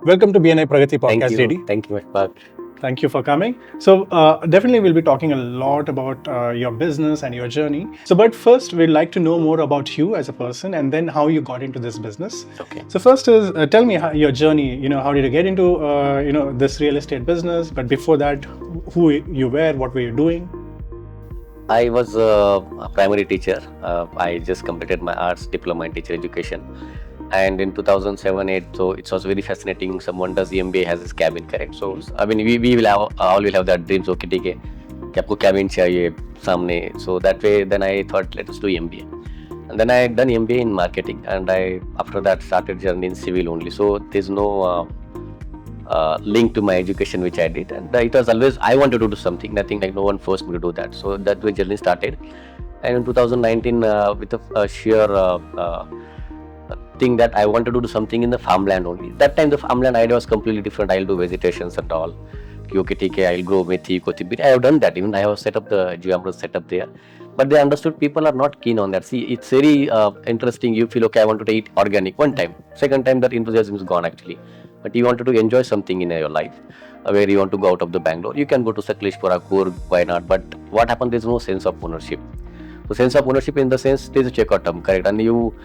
Welcome to BNI Pragathi Thank podcast, you. JD. Thank you, Ashfak. Thank you for coming. So, definitely we'll be talking a lot about your business and your journey. So, but first, we'd like to know more about you as a person and then how you got into this business. Okay. So, first is tell me your journey. How did you get into this real estate business? But before that, who you were, what were you doing? I was a primary teacher. I just completed my arts diploma in teacher education. And in 2007-8, so it was very fascinating. Someone does MBA, has his cabin, correct? So, I mean, we will have, all will have that dreams. Okay, ठीक है, कि आपको cabin चाहिए सामने. So that way, then I thought, let us do MBA. And then I done MBA in marketing, and I after that started journey in civil only. So there's no link to my education which I did, and it was always I wanted to do something. Nothing like no one forced me to do that. So that way journey started. And in 2019, with a sheer thing that I wanted to do something in the farmland only. That time the farmland idea was completely different. I'll do vegetations and all. Okay, okay, I'll grow methi, kothimir. I have done that. Even I have set up the geometry setup there. But they understood people are not keen on that. See, it's very interesting. You feel okay, I wanted to eat organic one time. Second time that enthusiasm is gone actually. But you wanted to enjoy something in your life where you want to go out of the Bangalore. You can go to Sakleshpura, Coorg, why not? But what happened? There's no sense of ownership. So sense of ownership in the sense there's a checkout term, correct? And you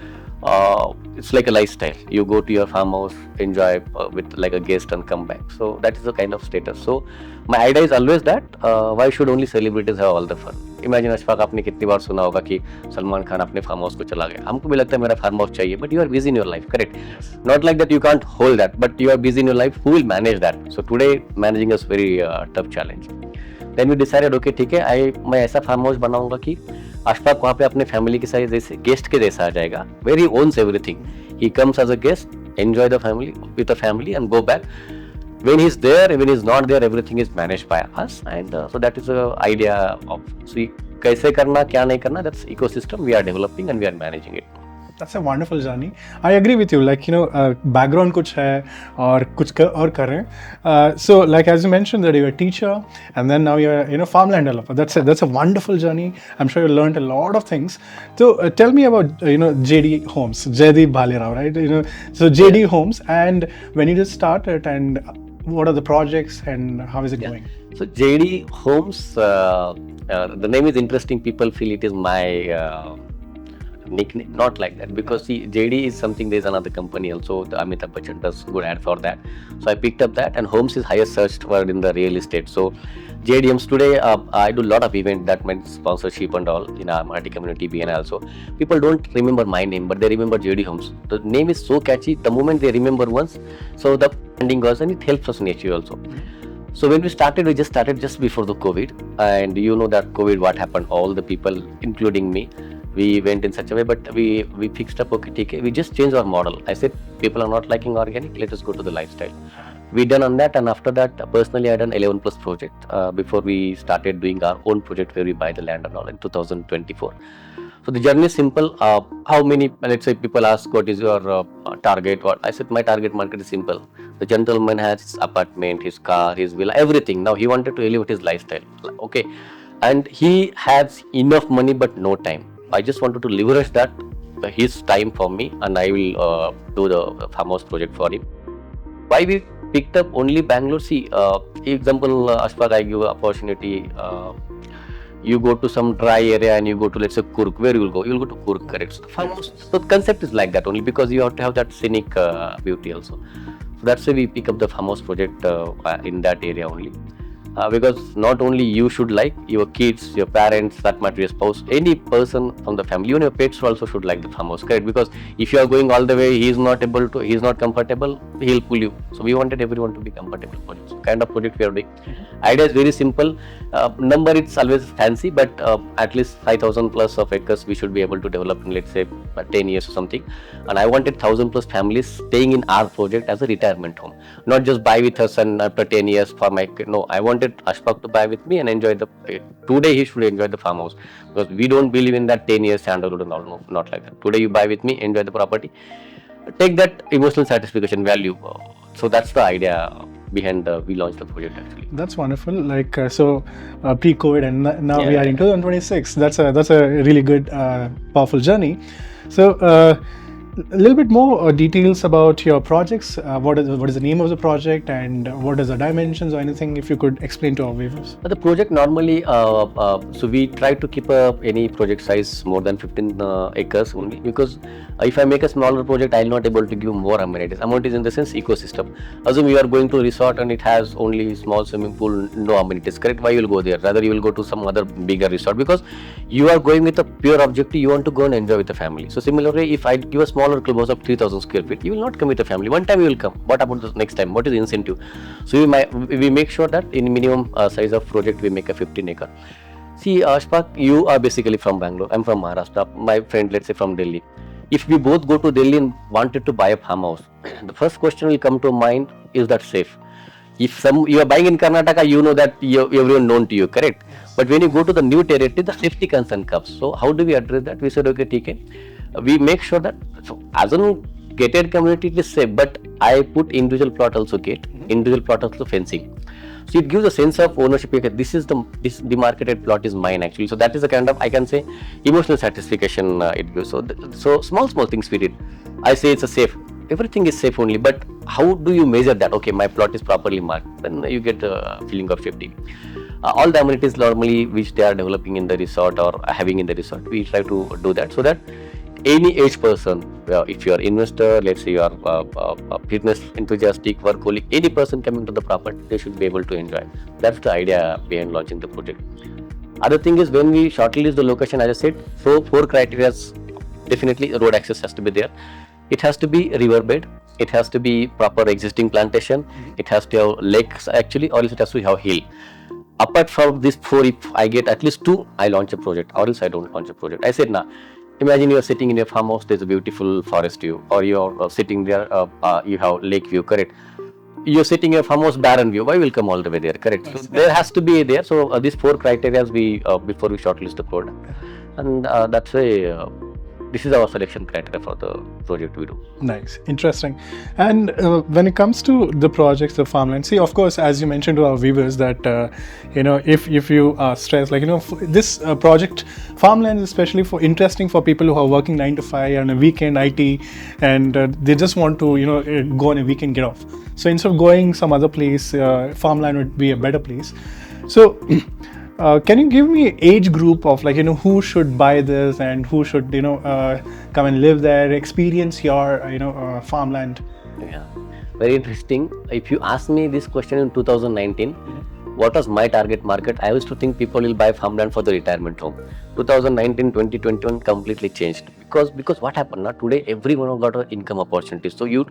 it's like a lifestyle. You go to your farmhouse, enjoy with like a guest and come back. So that is the kind of status. So my idea is always that why should only celebrities have all the fun? Imagine Ashfaq आपने कितनी बार सुना होगा कि सलमान खान अपने farm house को चला गया. हमको भी लगता है मेरा फार्म हाउस चाहिए, but you are busy in your life, correct? Not like that you can't hold that, but you are busy in your life. Who will manage that? So today managing is very tough challenge. Then we decided, okay, ठीक है, मैं ऐसा farm house बनाऊंगा कि अशफाक वहाँ पे अपने family के साथ जैसे गेस्ट के जैसा आ जाएगा. Very owns everything. He comes as a guest, enjoy the family with the family and go back. When he's there, when he's not there, everything is managed by us, and so that is the idea of see कैसे करना क्या नहीं करना. That's ecosystem we are developing and we are managing it. That's a wonderful journey. I agree with you. Like, background कुछ है और कुछ और कर रहे हैं. So, like as you mentioned that you're a teacher and then now you're farmland developer. That's a wonderful journey. I'm sure you learned a lot of things. So, tell me about JD Homes, Jaydeep Bhalerao, right? So JD Homes, and when you just started, and what are the projects and how is it going? So JD Homes, the name is interesting. People feel it is my nickname, not like that, because see, JD is something, there's another company also, the Amitabh Bachchan does good ad for that, so I picked up that, and Homes is highest searched word in the real estate. So JD Homes today, I do a lot of events that meant sponsorship and all in our Marathi community, BNI also. People don't remember my name, but they remember JD Homes. The name is so catchy, the moment they remember once, so the branding goes, and it helps us in HU also. So when we just started just before the COVID, and you know that COVID, what happened, all the people, including me, we went in such a way, but we fixed up, okay, we just changed our model. I said, people are not liking organic, let us go to the lifestyle. We done on that, and after that, personally, I done 11 plus project before we started doing our own project where we buy the land and all in 2024. So the journey is simple. How many, let's say people ask, what is your target? What I said, my target market is simple. The gentleman has his apartment, his car, his villa, everything. Now he wanted to elevate his lifestyle, okay, and he has enough money but no time. I just wanted to leverage that his time for me, and I will do the farmhouse project for him. Why we picked up only Bangalore? See, example, Ashfaq, I give opportunity. You go to some dry area and you go to, let's say, Coorg. Where you will go? You will go to Coorg, correct? So, farmhouse. So the concept is like that only, because you have to have that scenic beauty also. So that's why we pick up the farmhouse project in that area only. Because not only you should like, your kids, your parents, that might be your spouse, any person from the family, even your pets also should like the farmhouse, correct? Because if you are going all the way, he is not comfortable, he'll pull you. So we wanted everyone to be comfortable for it. So kind of project we are doing. Idea is very simple. Number it's always fancy, but at least 5,000 plus of acres we should be able to develop in, let's say, 10 years or something. And I wanted 1,000 plus families staying in our project as a retirement home, not just buy with us and after 10 years for my, no, I wanted Ashfaq to buy with me and enjoy today he should enjoy the farmhouse, because we don't believe in that 10 years standalone and all, no, not like that. Today you buy with me, enjoy the property, take that emotional satisfaction value. So that's the idea behind we launched the project actually. That's wonderful. Like pre-COVID, and now we are in 2026. That's a really good, powerful journey. So a little bit more details about your projects. What is the name of the project, and what is the dimensions or anything, if you could explain to our viewers? The project normally, so we try to keep any project size more than 15 acres only, because if I make a smaller project, I will not able to give more amenities. Amenities in the sense ecosystem. Assume you are going to a resort and it has only small swimming pool, no amenities, correct? Why you will go there? Rather you will go to some other bigger resort, because you are going with a pure objective, you want to go and enjoy with the family. So similarly, if I give a smaller clubhouse of 3000 square feet, you will not come with the family. One time you will come. What about the next time? What is the incentive? So we make sure that in minimum size of project we make a 15 acre. See, Ashfaq, you are basically from Bangalore. I'm from Maharashtra. My friend, let's say, from Delhi. If we both go to Delhi and wanted to buy a farmhouse, the first question will come to mind: is that safe? If you are buying in Karnataka, you know that everyone known to you, correct? But when you go to the new territory, the safety concern comes. So how do we address that? We said, okay, TK, we make sure that, so as a gated community it is safe, but I put individual plot also gate, individual plot also fencing. So it gives a sense of ownership. This demarcated plot is mine actually. So that is a kind of, I can say, emotional satisfaction it gives. So small things we did. I say it's a safe. Everything is safe only, but how do you measure that? Okay, my plot is properly marked. Then you get a feeling of safety. All the amenities normally which they are developing in the resort or having in the resort, we try to do that, so that any age person, if you are investor, let's say you are fitness enthusiastic, workaholic, any person coming to the property, they should be able to enjoy. That's the idea behind launching the project. Other thing is, when we shortlist the location, as I said, so 4 criteria. Definitely road access has to be there. It has to be riverbed. It has to be proper existing plantation. It has to have lakes actually, or else it has to have hill. Apart from these 4, if I get at least 2, I launch a project, or else I don't launch a project. I said, nah, imagine you are sitting in a farmhouse, there's a beautiful forest view, or you are sitting there, you have lake view, correct? You're sitting in a farmhouse, barren view, why will come all the way there, correct? So there has to be there. So these 4 criteria we before we shortlist the product, and that's why this is our selection criteria for the project we do. Nice, interesting. And when it comes to the projects, the farmland, see, of course, as you mentioned to our viewers, that if you are stressed, like this project farmland is especially for interesting for people who are working 9 to 5 on a weekend IT, and they just want to go on a weekend, get off. So instead of going some other place, farmland would be a better place. So can you give me age group of who should buy this and who should come and live there, experience your farmland? Yeah, very interesting. If you ask me this question in 2019, what was my target market? I used to think people will buy farmland for the retirement home. 2019, 2021 completely changed, because what happened now, today everyone got an income opportunity. So you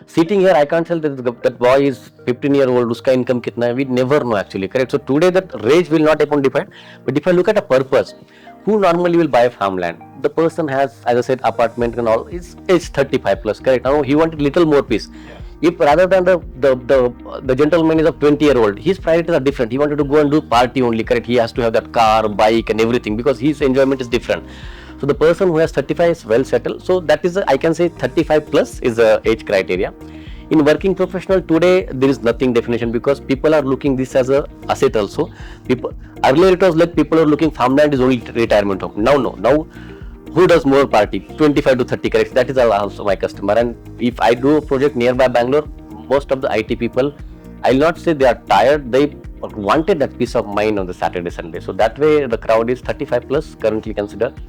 sitting here, I can't tell that boy is 15-year-old, uska income kitna hai, we never know actually, correct? So today that range will not happen defined, but if I look at a purpose, who normally will buy farmland? The person has, as I said, apartment and all, is 35 plus, correct? Now he wanted little more piece. Yeah. If rather than the gentleman is of 20-year-old, his priorities are different. He wanted to go and do party only, correct? He has to have that car, bike and everything, because his enjoyment is different. So the person who has 35 is well settled. So that is, I can say 35 plus is a age criteria. In working professional today, there is nothing definition, because people are looking this as a asset also. Earlier it was like people are looking farmland is only retirement home. Now who does more party? 25 to 30, correct? That is also my customer. And if I do a project nearby Bangalore, most of the IT people, I'll not say they are tired, they wanted that peace of mind on the Saturday, Sunday. So that way the crowd is 35 plus currently considered.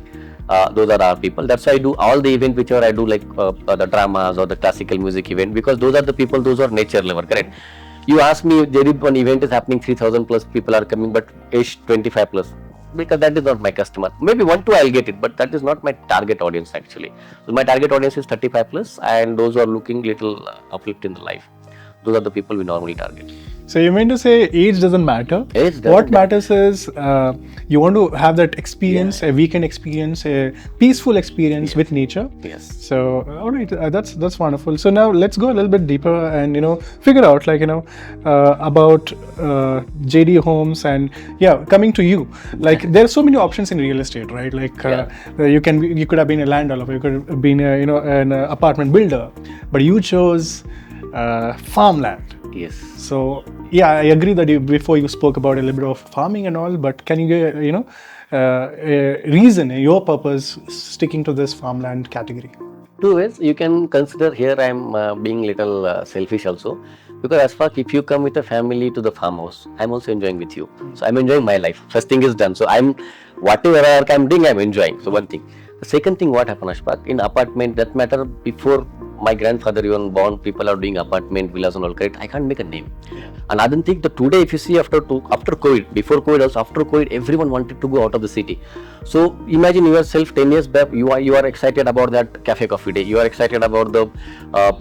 Those are our people. That's why I do all the event whichever I do, like the dramas or the classical music event, because those are the people, those are nature lover, correct? You ask me, Jaydeep, one event is happening, 3000 plus people are coming, but age 25 plus, because that is not my customer. Maybe 1-2 I'll get it, but that is not my target audience actually. So my target audience is 35 plus, and those who are looking little uplift in the life. Those are the people we normally target. So you mean to say age doesn't matter? Age doesn't what matters is you want to have that experience, a weekend experience, a peaceful experience with nature. Yes. So all right, that's wonderful. So now let's go a little bit deeper and figure out about JD Homes, and coming to you. Like there are so many options in real estate, right? Like you could have been a land developer, you could have been an apartment builder, but you chose farmland. Yes. So I agree that before you spoke about a little bit of farming and all, but can you give a reason, your purpose sticking to this farmland category? Two ways you can consider. Here I'm being little selfish also, because as far if you come with a family to the farmhouse, I'm also enjoying with you. So I'm enjoying my life. First thing is done. So I'm whatever work I'm doing, I'm enjoying. So one thing. The second thing, what happened, Ashfaq, in apartment, that matter before my grandfather even born, people are doing apartment, villas and all, correct? I can't make a name. Another thing, the today, if you see after COVID, before COVID also, after COVID, everyone wanted to go out of the city. So imagine yourself 10 years back, you are excited about that cafe coffee day, you are excited about the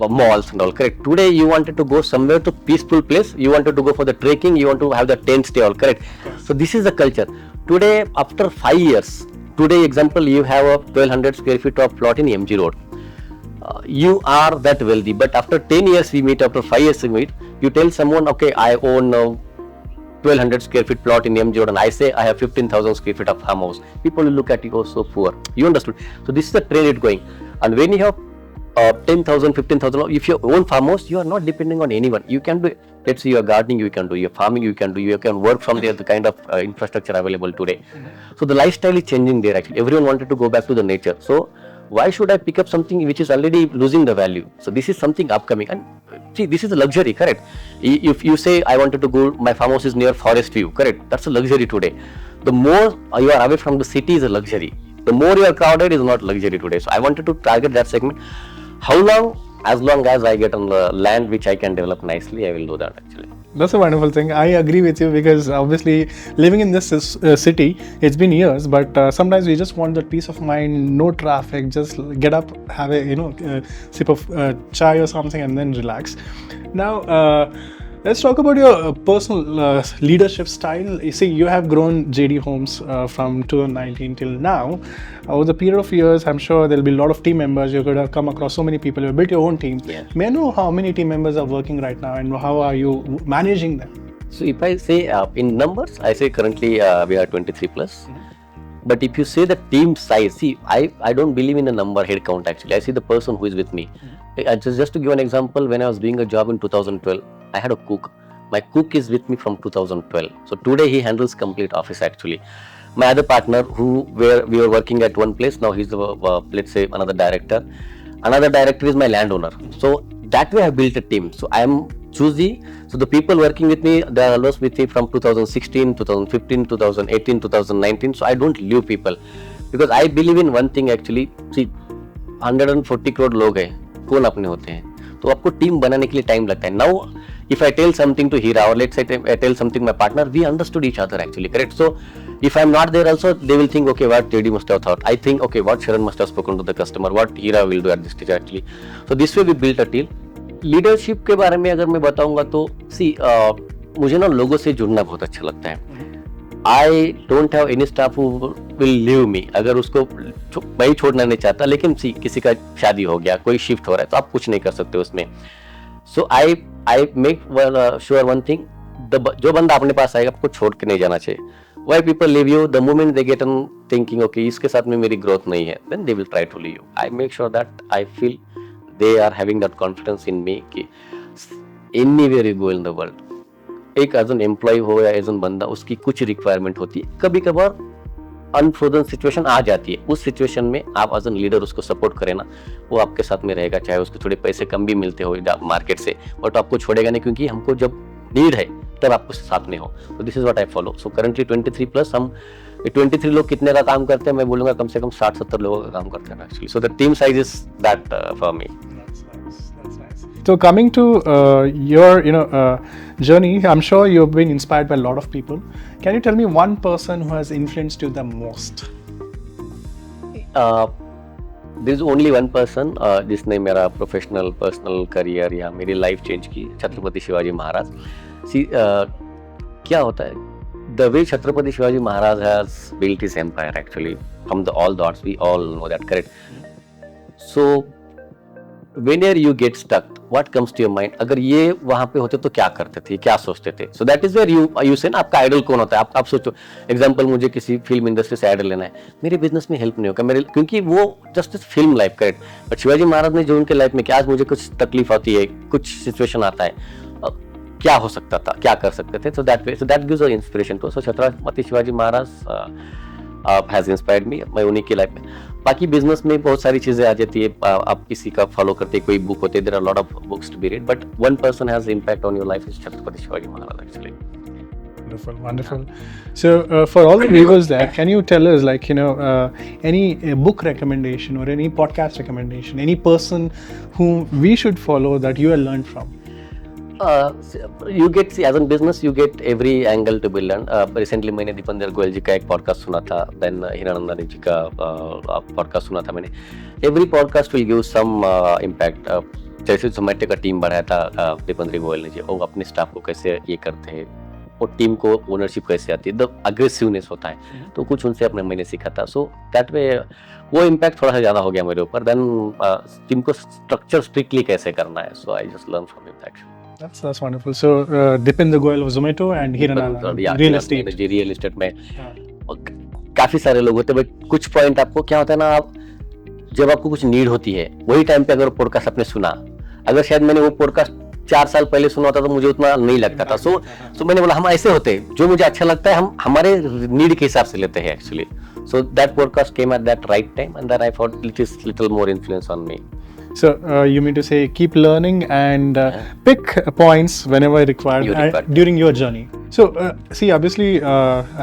malls and all, correct? Today you wanted to go somewhere to peaceful place, you wanted to go for the trekking, you want to have the tent stay, all, correct? So this is the culture. Today, after 5 years, today example, you have a 1200 square feet of plot in MG Road. You are that wealthy, but after 10 years we meet, after 5 years we meet, you tell someone, okay, I own 1200 square feet plot in MG Road, and I say I have 15,000 square feet of farmhouse. People will look at you, oh, so poor. You understood? So this is the trend it going. And when you have 10,000, 15,000, if you own farmhouse, you are not depending on anyone. You can do, let's say you are gardening, you can do, your farming, you can do, you can work from there, the kind of infrastructure available today. So the lifestyle is changing there actually. Everyone wanted to go back to the nature. So why should I pick up something which is already losing the value? So this is something upcoming. And see, this is a luxury, correct? If you say I wanted to go, my farmhouse is near forest view, correct? That's a luxury today. The more you are away from the city is a luxury. The more you are crowded is not luxury today. So I wanted to target that segment. How long? As long as I get on the land which I can develop nicely, I will do that actually. That's a wonderful thing. I agree with you, because obviously living in this city, it's been years, but sometimes we just want that peace of mind, no traffic, just get up, have a sip of chai or something, and then relax. Now, let's talk about your personal leadership style. You see, you have grown JD Homes from 2019 till now. Over the period of years, I'm sure there'll be a lot of team members. You could have come across so many people. You built your own team. Yeah. May I know how many team members are working right now, and how are you managing them? So if I say in numbers, I say currently we are 23 plus. But if you say the team size, see, I don't believe in a number head count actually. I see the person who is with me. Just to give an example, when I was doing a job in 2012, I had a cook. My cook is with me from 2012. So today he handles complete office actually. My other partner, we were working at one place, now he's the let's say another director. Another director is my landowner. So that way I built a team. So I am choosy. So the people working with me, they are always with me from 2016, 2015, 2018, 2019. So I don't leave people, because I believe in one thing actually. See, 140 crore लोग हैं, कौन अपने होते हैं? तो आपको team बनाने के लिए टाइम लगता है. Now, if I tell something to Hira, or let's say I tell something my partner, we understood each other actually, correct? So if I'm not there also, they will think, okay, what JD must have thought. I think, okay, what Sharon must have spoken to the customer, what Hira will do at this stage actually. So this way we built a team. Leadership के बारे में अगर मैं बताऊंगा तो सी मुझे ना लोगों से जुड़ना बहुत अच्छा लगता है. I don't have any staff who will leave me. अगर उसको मैं छोड़ना नहीं चाहता, लेकिन सी किसी का शादी हो गया, कोई शिफ्ट हो रहा है, तो आप कुछ नहीं कर सकते उसमें. So I make sure one thing, जो बंदा अपने पास आएगा आपको छोड़ के नहीं जाना चाहिए. Why people leave you? The moment they get on thinking, okay, इसके साथ में मेरी growth नहीं है, then they will try to leave you. I make sure that I feel they are having that confidence in me कि anywhere you go in the world, एक as an employ हो या एज एन बंदा, उसकी कुछ requirement होती है. कभी कभार अनफ्रोजन सिचुएशन आ जाती है, उस सिचुएशन में आप एज एन लीडर उसको सपोर्ट करें ना, वो आपके साथ में रहेगा. चाहे उसको थोड़े पैसे कम भी मिलते हो मार्केट से, बट आपको छोड़ेगा नहीं, क्योंकि हमको जब नीड है तब आपको साथ में हो. तो this is what I follow. So currently 23 plus हम 23 लोग कितने का काम करते हैं, मैं बोलूँगा कम से कम 60-70 लोगों का काम करते हैं actually. So the team size is that for me. So coming to your journey, I'm sure you've been inspired by a lot of people. Can you tell me one person who has influenced you the most? There is only one person जिसने मेरा professional personal career या मेरी life change की, छत्रपति शिवाजी महाराज. क्या होता है, the way Chhatrapati Shivaji Maharaj has built his empire actually from all dots, we all know that, correct? So whenever you get stuck, what comes to your mind? अगर ये वहाँ पे होते तो क्या करते थे, क्या सोचते थे? So that is where you say ना, आपका आइडल कौन होता है. आप सोचो, एग्जाम्पल मुझे किसी फिल्म इंडस्ट्री से आइडल लेना है, मेरे बिजनेस में हेल्प नहीं होगा मेरे, क्योंकि वो just film life, correct. But Shivaji Maharaj ने जो उनके लाइफ में, क्या आज मुझे कुछ तकलीफ आती है, कुछ सिचुएशन आता है, क्या हो सकता था, क्या कर सकते थे. So that gives inspiration to. So Chhatrapati Shivaji Maharaj has inspired me. मैं उन्हीं की लाइफ में. बाकी बिजनेस में बहुत सारी चीजें आ जाती है, आप किसी का फॉलो करते, कोई बुक होते, there are lot of books to be read, but one person has impact on your life is Chhatrapati Shivaji Maharaj actually. Wonderful, wonderful. So, for all the viewers there, can you tell us, like, any book recommendation or any podcast recommendation, any person whom we should follow that you have learned from? You get, see, as a business, you get every angle to be learned. Recently, मैंने दीपेंद्र गोयल जी का एक podcast सुना था, then Hiranandani जी का podcast सुना था मैंने. Every podcast will give some impact. जैसे जोमेटो का टीम बढ़ाया था दीपेंद्र गोयल ने जी, वो अपने स्टाफ को कैसे ये करते हैं, और टीम को ओनरशिप कैसे आती है, द अग्रेसिवनेस होता है, तो कुछ उनसे अपने मैंने सीखा था. सो दैट वे वो इम्पैक्ट थोड़ा सा ज़्यादा हो गया मेरे ऊपर. देन टीम को स्ट्रक्चर स्ट्रिक्टली कैसे करना है, so I just learn from him actually. That's wonderful. So, Dipendra Goyal of Zomato and Hirananda, real estate. Real estate में काफी सारे लोग होते हैं, बट कुछ पॉइंट आपको क्या होता है ना, आप जब आपको कुछ नीड होती है वही टाइम पे अगर पॉडकास्ट आपने सुना, अगर शायद मैंने वो पॉडकास्ट 4 साल पहले सुना होता तो मुझे उतना नहीं लगता था. सो मैंने बोला हम ऐसे होते हैं, जो मुझे अच्छा लगता है हम हमारे नीड के हिसाब से लेते हैं actually. So that podcast came at that right time and then I thought it is little more influence on me. So, you mean to say keep learning and pick points whenever required during your journey. So, see, obviously,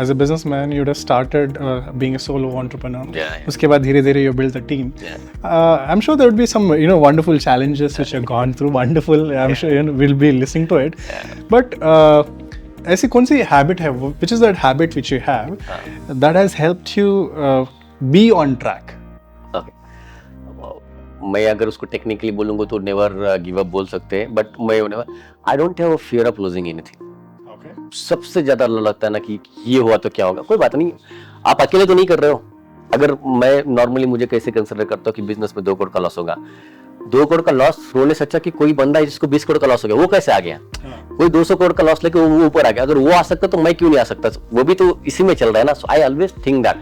as a businessman, you would have started being a solo entrepreneur. Yeah. Uske baad dheere-dheere you build the team. Yeah. I'm sure there would be some, wonderful challenges which you've gone through. Wonderful. I'm sure we'll be listening to it. Yeah. But ऐसी कौन सी habit है, which is that habit which you have that has helped you be on track? मैं अगर उसको technically बोलूंगा तो never give up बोल सकते हैं, बट मैं never, I don't have a fear of losing anything. सबसे ज्यादा लगता है ना कि ये हुआ तो क्या होगा, कोई बात नहीं, आप अकेले तो नहीं कर रहे हो. अगर मैं नॉर्मली मुझे कैसे कंसिडर करता हूँ कि बिजनेस में 2 करोड़ का लॉस होगा, 2 करोड़ का लॉस होने से अच्छा कि कोई बंदा है जिसको 20 करोड़ का लॉस हो गया, वो कैसे आ गया, कोई 200 करोड़ का लॉस लेके वो ऊपर आ गया, अगर वो आ सकता तो मैं क्यों नहीं आ सकता, वो भी तो इसी में चल रहा है ना. सो आई ऑलवेज थिंक दैट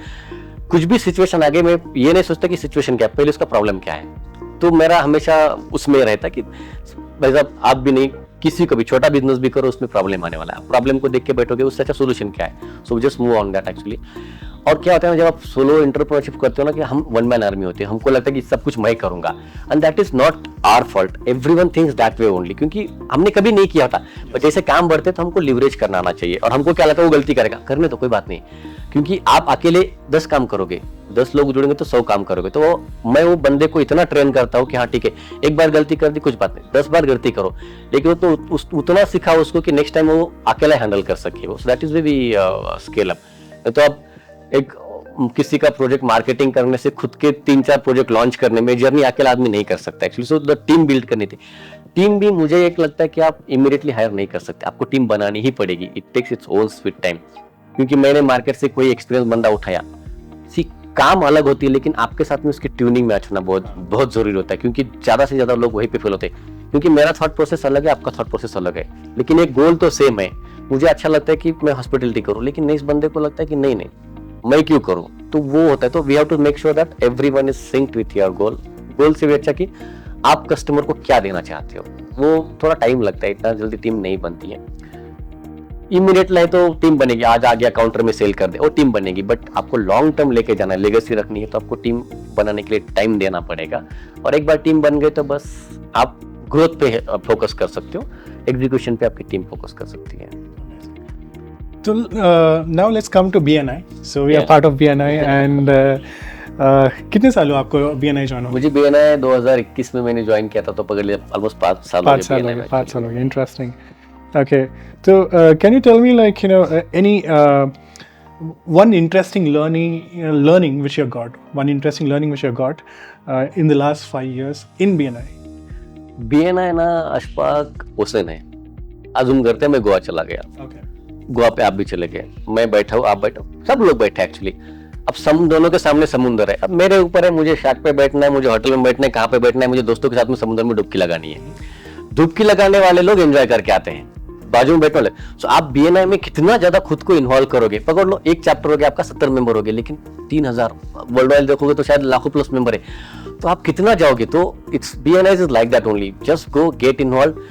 कुछ भी सिचुएशन आगे, मैं ये नहीं सोचता कि सिचुएशन क्या है, पहले उसका प्रॉब्लम क्या है. तो मेरा हमेशा उसमें रहता कि भाई साहब आप भी नहीं, किसी को भी छोटा बिजनेस भी करो उसमें प्रॉब्लम आने वाला है, प्रॉब्लम को देख के बैठोगे, उससे अच्छा सोल्यूशन क्या है. So just move on that actually. और क्या होता है ना, जब आप सोलो एंटरप्रेन्योरशिप करते हो ना, कि हम वन मैन आर्मी होते हैं, हमको लगता है कि सब कुछ मैं करूंगा, and that is not our fault. Everyone thinks that way only, क्योंकि हमने कभी नहीं किया था. बट जैसे काम बढ़ते तो हमको लिवरेज करना आना चाहिए, और हमको क्या लगता है वो गलती करेगा, करने तो कोई बात नहीं, क्योंकि आप अकेले 10 काम करोगे, 10 लोग जुड़ेंगे तो 100 काम करोगे. तो मैं वो बंदे को इतना ट्रेन करता हूँ कि हाँ ठीक है, एक बार गलती कर दी कुछ बात नहीं, 10 बार गलती करो, लेकिन वो तो उतना सिखाओ उसको कि नेक्स्ट टाइम वो अकेला हैंडल कर सके. वो that is way we scale up. तो आप एक किसी का प्रोजेक्ट मार्केटिंग करने से खुद के 3-4 प्रोजेक्ट लॉन्च करने में जर्नी अकेला आदमी नहीं कर सकता actually. So the team build करनी थी. टीम भी मुझे एक लगता है कि आप इमीडिएटली हायर नहीं कर सकते, आपको टीम बनानी ही पड़ेगी. It takes its own sweet time, क्योंकि मैंने मार्केट से कोई एक्सपीरियंस बंदा उठाया, काम अलग होती है, लेकिन आपके साथ में उसकी ट्यूनिंग मैच होना बहुत बहुत जरूरी होता है, क्योंकि ज्यादा से ज्यादा लोग वहीं पे फेल होते हैं. क्योंकि मेरा थॉट प्रोसेस अलग है, आपका थॉट प्रोसेस अलग है, लेकिन एक गोल तो सेम है. मुझे अच्छा लगता है कि मैं हॉस्पिटलिटी करूं, लेकिन इस बंदे को लगता है कि नहीं मैं क्यों करूं, तो वो होता है. तो we have to make sure that everyone is synced with your goal. Goal से भी अच्छा कि आप कस्टमर को क्या देना चाहते हो. वो थोड़ा टाइम लगता है, इतना जल्दी टीम नहीं बनती है. इमीडिएट लाए तो टीम बनेगी, आज आ गया काउंटर में सेल कर दे, और टीम बनेगी. बट आपको लॉन्ग टर्म लेके जाना है, लेगेसी रखनी है, तो आपको टीम बनाने के लिए टाइम देना पड़ेगा. और एक बार टीम बन गए तो बस आप ग्रोथ पे फोकस कर सकते हो, एग्जीक्यूशन पे आपकी टीम फोकस कर सकती है. So now let's come to BNI. So we are part of BNI and कितने साल हुआ आपको BNI ज्वाइन हो? मुझे BNI 2021 में मैंने ज्वाइन किया था, तो पकड़ लिया ऑलमोस्ट 5 साल हो गए. 5 साल हो गए. Interesting. Okay. So can you tell me like any one interesting learning which you got? One interesting learning which you got in the last 5 years in BNI? BNI ना अशफाक हुसैन है. आज हम करते हैं, मैं गोवा चला गया. Okay. गोवा पे आप भी चले गए, मैं बैठा हूँ, आप बैठो, सब लोग बैठे एक्चुअली. अब दोनों के सामने समुंदर है. अब मेरे ऊपर है, मुझे शैक पे बैठना है, मुझे होटल में बैठना है, कहाँ पे बैठना है, मुझे दोस्तों के साथ में समुद्र में डुबकी लगानी है. डुबकी लगाने वाले लोग एंजॉय करके आते हैं, बाजू में बैठने वाले. सो आप BNI में कितना ज्यादा खुद को इन्वॉल्व करोगे. पकड़ लो, एक चैप्टर हो गया आपका, 70 मेंबर हो गए, लेकिन 3000 वर्ल्ड वाइड देखोगे तो शायद लाखों प्लस मेंबर है. तो आप कितना जाओगे. तो it's BNI is like that only, just go get involve.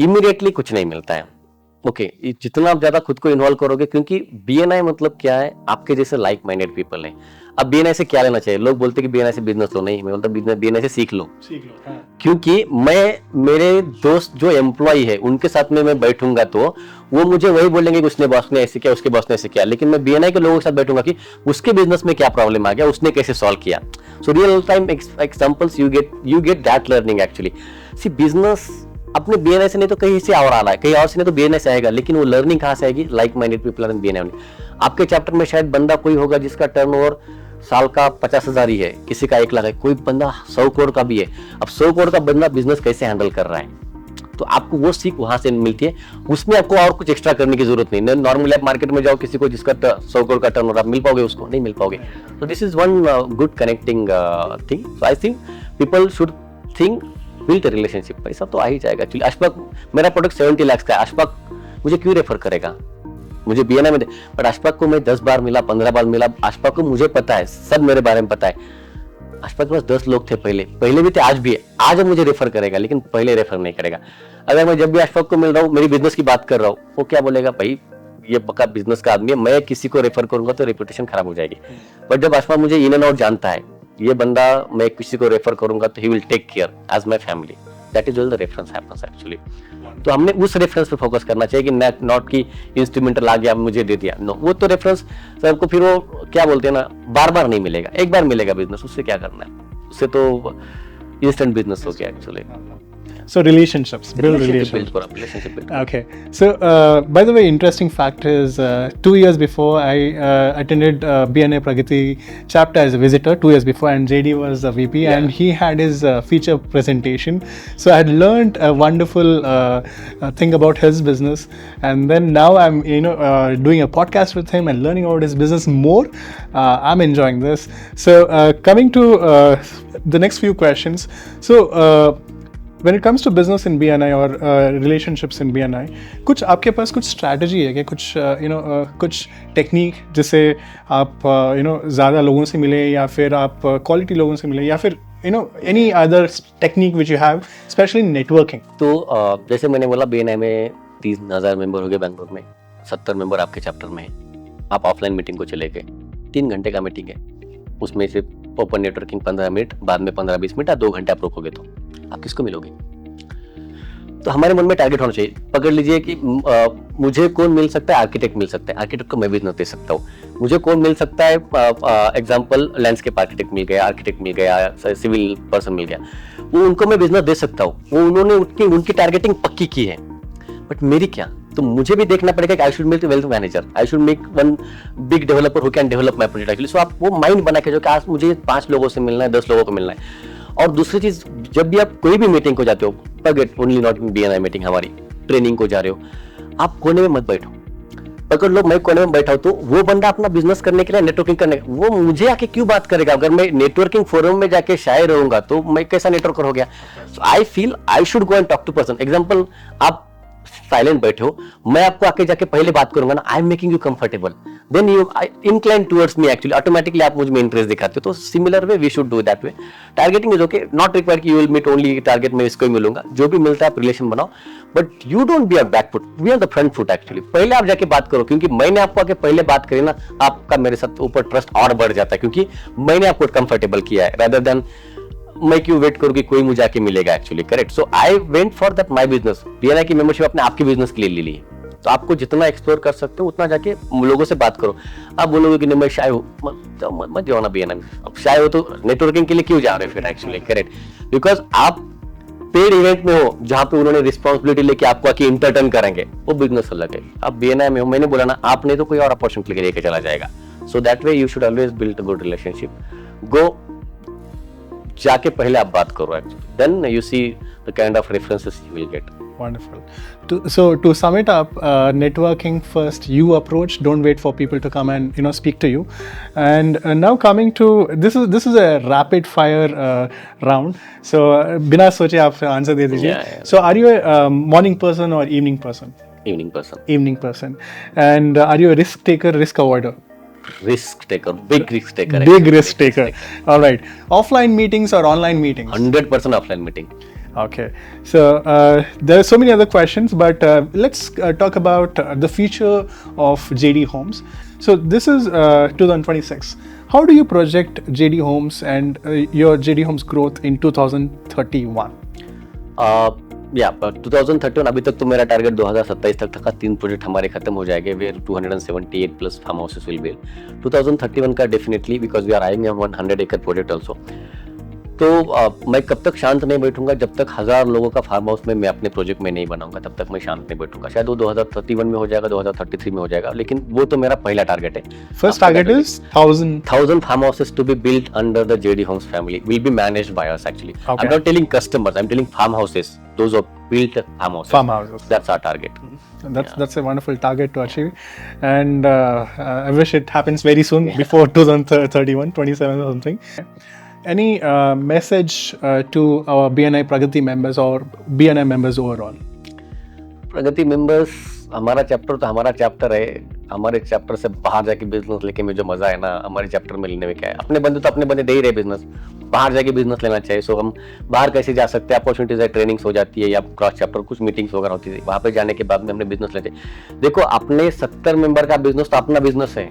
Immediately कुछ नहीं मिलता है. ओके, जितना आप ज्यादा खुद को इन्वॉल्व करोगे, क्योंकि BNI मतलब क्या है, आपके जैसे लाइक माइंडेड पीपल है. अब BNI से क्या लेना चाहिए? लोग बोलते हैं कि BNI से बिजनेस लो, नहीं, मैं बोलता BNI से सीख लो। हाँ। क्योंकि मेरे दोस्त जो एम्प्लॉय है उनके साथ में मैं बैठूंगा तो वो मुझे वही बोलेंगे कि उसने बॉस ने ऐसे किया, उसके बॉस ने ऐसे किया, लेकिन मैं BNI के लोगों के साथ बैठूंगा कि उसके बिजनेस में क्या प्रॉब्लम आ गया, उसने कैसे सॉल्व किया। So real time examples you get that learning actually. See business अपने BNI से नहीं तो कहीं से और आ रहा है, कहीं और से नहीं तो BNI से आएगा, लेकिन वो लर्निंग कहाँ से आएगी? Like minded people and BNI। आपके चैप्टर में शायद बंदा कोई होगा जिसका टर्नओवर साल का 50,000 ही है, किसी का 1 लाख है, कोई बंदा 100 करोड़ का भी है। अब 100 करोड़ का बंदा बिजनेस कैसे हैंडल कर रहा है, तो आपको वो सीख वहां से मिलती है। उसमें आपको और कुछ एक्स्ट्रा करने की जरूरत नहीं। नॉर्मली आप मार्केट में जाओ, किसी को जिसका 100 करोड़ का टर्नओवर, आप मिल पाओगे उसको? नहीं मिल पाओगे। तो this is one good connecting thing. So I think people should think build relationship. पैसा तो आ ही जाएगा एक्चुअली। अशफाक, मेरा प्रोडक्ट 70 लाख का है, अशफाक मुझे क्यों रेफर करेगा? मुझे BNI में दे, बट अशफाक को मैं 10 बार मिला, 15 बार मिला, अशफाक को मुझे पता है, सब मेरे बारे में पता है। अशफाक के पास 10 लोग थे पहले भी थे, आज भी है। आज मुझे रेफर करेगा, लेकिन पहले रेफर नहीं करेगा। अगर मैं जब भी अशफाक को मिल रहा हूँ, मेरी बिजनेस की बात कर रहा हूँ, वो क्या बोलेगा? भाई ये पक्का बिजनेस का आदमी है, मैं किसी को रेफर करूंगा तो रेपुटेशन खराब हो जाएगी। बट जब अशफाक मुझे इन एंड आउट जानता है, ये बंदा मैं किसी को रेफर करूंगा तो he will take care as my family. That is all the reference happens actually. तो हमने उस रेफरेंस पे फोकस करना चाहिए कि नॉट कि इंस्ट्रूमेंटल आ गया मुझे दे दिया। नो, वो तो रेफरेंस सबको फिर वो क्या बोलते हैं ना, बार बार नहीं मिलेगा, एक बार मिलेगा बिजनेस, उससे क्या करना है? उससे तो इंस्टेंट बिजनेस हो गया actually. So relationships, build relationships. Okay. So by the way, interesting fact is 2 years before I attended BNI Pragathi chapter as a visitor 2 years before, and JD was the VP, and he had his feature presentation. So I had learned a wonderful thing about his business, and then now I'm doing a podcast with him and learning about his business more. I'm enjoying this. So coming to the next few questions. So when it comes to business in BNI or relationships in BNI, कुछ आपके पास कुछ strategy है क्या? कुछ कुछ technique जिससे आप ज़्यादा लोगों से मिले, या फिर आप क्वालिटी लोगों से मिले, या फिर any other technique which you have specially networking? तो जैसे मैंने बोला, BNI में 30,000 मेंबर हो गए बेंगलोर में, 70 मेंबर आपके चैप्टर में है। आप ऑफलाइन मीटिंग को चले गए, 3 घंटे का मीटिंग है, उसमें से ओपन नेटवर्किंग 15 मिनट, बाद में 15-20 मिनट या 2 घंटे आप रोकोगे तो आप किसको मिलोगे? तो हमारे मन में टारगेट होना चाहिए। पकड़ लीजिए कि मुझे कौन मिल सकता है? आर्किटेक्ट मिल सकता है, आर्किटेक्ट को मैं बिजनेस दे सकता हूँ। मुझे कौन मिल सकता है? एग्जांपल लैंडस्केप आर्किटेक्ट मिल गया, आर्किटेक्ट मिल गया, सिविल पर्सन मिल गया, वो उनको मैं बिजनेस दे सकता हूँ। वो उन्होंने उनकी टारगेटिंग पक्की की है, बट मेरी क्या? तो मुझे भी देखना पड़ेगा कि I should make wealth manager, I should make one big developer who can develop my project actually. So आप वो माइंड बना के जो कि आज मुझे 5 लोगों से मिलना है, 10 लोगों को मिलना है। और दूसरी चीज, जब भी आप कोई भी मीटिंग को जाते हो, forget only not BNI meeting, हमारी ट्रेनिंग को जा रहे हो, आप कोने में मत बैठो। अगर लोग मैं कोने में बैठा हूं तो वो बंदा अपना बिजनेस करने के लिए, नेटवर्किंग करने, वो मुझे आके क्यों बात करेगा? अगर मैं नेटवर्किंग फोरम में जाके शाये रहूंगा तो मैं कैसा नेटवर्कर हो गया? So I feel I should go and talk to person. Example, आप साइलेंट बैठे हो, मैं आपको आके जाके पहले बात करूंगा ना, I am making you comfortable, then you incline towards me actually, automatically आप मुझ में इंटरेस्ट दिखाते हो। तो similar way we should do that way. Targeting is okay, not required कि you will meet only target में इसको ही मिलूंगा, जो भी मिलता है आप रिलेशन बनाओ, but you don't be a back foot, we are the front foot actually. पहले आप जाके बात करो, क्योंकि मैंने आपको आके पहले बात करी ना, आपका मेरे साथ ऊपर ट्रस्ट और बढ़ जाता है, क्योंकि मैंने आपको कंफर्टेबल किया है, रादर देन मैं क्यों वेट करूं कि कोई मुझे आके मिलेगा actually. Correct. So I went for that my business. BNI की मेंबरशिप आपने आपके बिजनेस के लिए ले ली है, तो आपको जितना एक्सप्लोर कर सकते हो उतना जाके लोगों से बात करो। आप बोलोगे कि नहीं मैं शाय हूं, मत जाओ ना BNI में। अब शाय हो तो नेटवर्किंग के लिए क्यों जा रहे हो फिर एक्चुअली। करेक्ट, बिकॉज आप पेड इवेंट में हो जहां पे उन्होंने रिस्पॉन्सिबिलिटी लेके आपको आके इंटरटेन करेंगे, वो बिजनेस अलग है। आप BNI में हो, मैंने बोला ना, आपने तो कोई और अपॉर्चुनिटी लेके चला जाएगा। So that way you should always build a good relationship. Go जाके पहले आप बात करो actually, then you see the kind of references you will get. Wonderful. So to sum it up, networking first, you approach, don't wait for people to come and speak to you. And now coming to this is a rapid fire round. So बिना सोचे आप answer दे दीजिए। So are you a morning person or evening person? Evening person. Evening person. And are you a risk taker, risk avoider? Risk taker, big risk taker. Big risk taker. All right. Offline meetings or online meetings? 100% offline meeting. Okay. So there are so many other questions, but let's talk about the future of JD Homes. So this is 2026. How do you project JD Homes and your JD Homes growth in 2031? या 2031 अभी तक तो मेरा target 2027 तक था, 3 project हमारे खत्म हो जाएंगे, where 278 plus farm houses will build. 2031 का definitely, because we are eyeing 100 acre project also. तो मैं कब तक शांत नहीं बैठूंगा जब तक 1000 लोगों का फार्म हाउस में मैं अपने प्रोजेक्ट में नहीं बनाऊंगा, तब तक मैं शांत नहीं बैठूंगा. शायद वो 2031 में हो जाएगा, 2033 में हो जाएगा, लेकिन वो तो मेरा पहला टारगेट है. First target is 1000 farm houses to be built under the JD Homes family, will be managed by us actually. Okay. I'm not telling customers, I'm telling farm houses, those who built farm houses. Farm houses. That's our target. That's a wonderful target to achieve, and I wish it happens very soon, before 2031, 27 or something. Any message to our BNI Pragathi members or BNI members overall? Pragati members, हमारा chapter तो हमारा chapter है. हमारे chapter से बाहर जाके business लेके में जो मजा है ना, हमारे चैप्टर में लेने में क्या है. अपने बंदे तो अपने बंदे दे ही रहे बिजनेस, बाहर जाके बिजनेस लेना चाहिए. सो हम बाहर कैसे जा सकते हैं, अपॉर्चुनिटीज है, ट्रेनिंग्स हो जाती है या क्रॉस चैप्टर कुछ मीटिंग्स वगैरह होती है, वहां पे जाने के बाद में हमने बिजनेस लेते हैं. देखो, अपने 70 मेंबर का बिजनेस तो अपना बिजनेस है,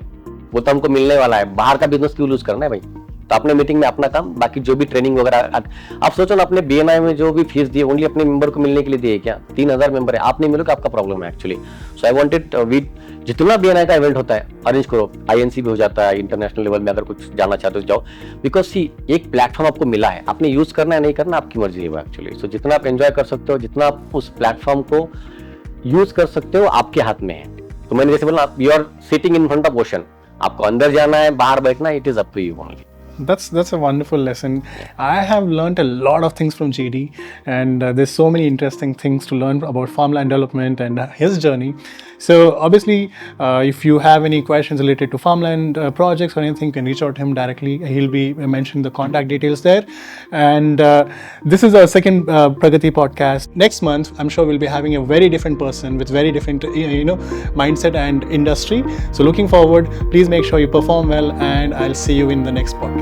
वो तो हमको मिलने वाला है. बाहर का बिजनेस क्यों लूज करना है भाई. तो अपने मीटिंग में अपना काम, बाकी जो भी ट्रेनिंग वगैरह. आप सोचो ना, अपने बीएनआई में जो भी फीस दिए ओनली अपने मेंबर को मिलने के लिए दिए क्या? 3000 मेंबर है, आप नहीं मिलोगे, आपका प्रॉब्लम है actually. So I wanted we जितना बीएनआई का इवेंट होता है अरेंज करो. आईएनसी भी हो जाता है, इंटरनेशनल लेवल में अगर कुछ जाना चाहते हो जाओ, बिकॉज सी एक प्लेटफॉर्म आपको मिला है, आपने यूज करना है नहीं करना आपकी मर्जी है एक्चुअली. सो जितना आप एंजॉय कर सकते हो, जितना आप उस प्लेटफॉर्म को यूज कर सकते हो, आपके हाथ में है. तो मैंने जैसे बोला, you are sitting in front of ocean, आपको अंदर जाना है बाहर बैठना है, it is up to you only. That's a wonderful lesson. I have learned a lot of things from JD, and there's so many interesting things to learn about farmland development and his journey. So obviously, if you have any questions related to farmland projects or anything, you can reach out to him directly. He'll be mentioning the contact details there. And this is our second Pragati podcast. Next month, I'm sure we'll be having a very different person with very different, mindset and industry. So looking forward. Please make sure you perform well, and I'll see you in the next podcast.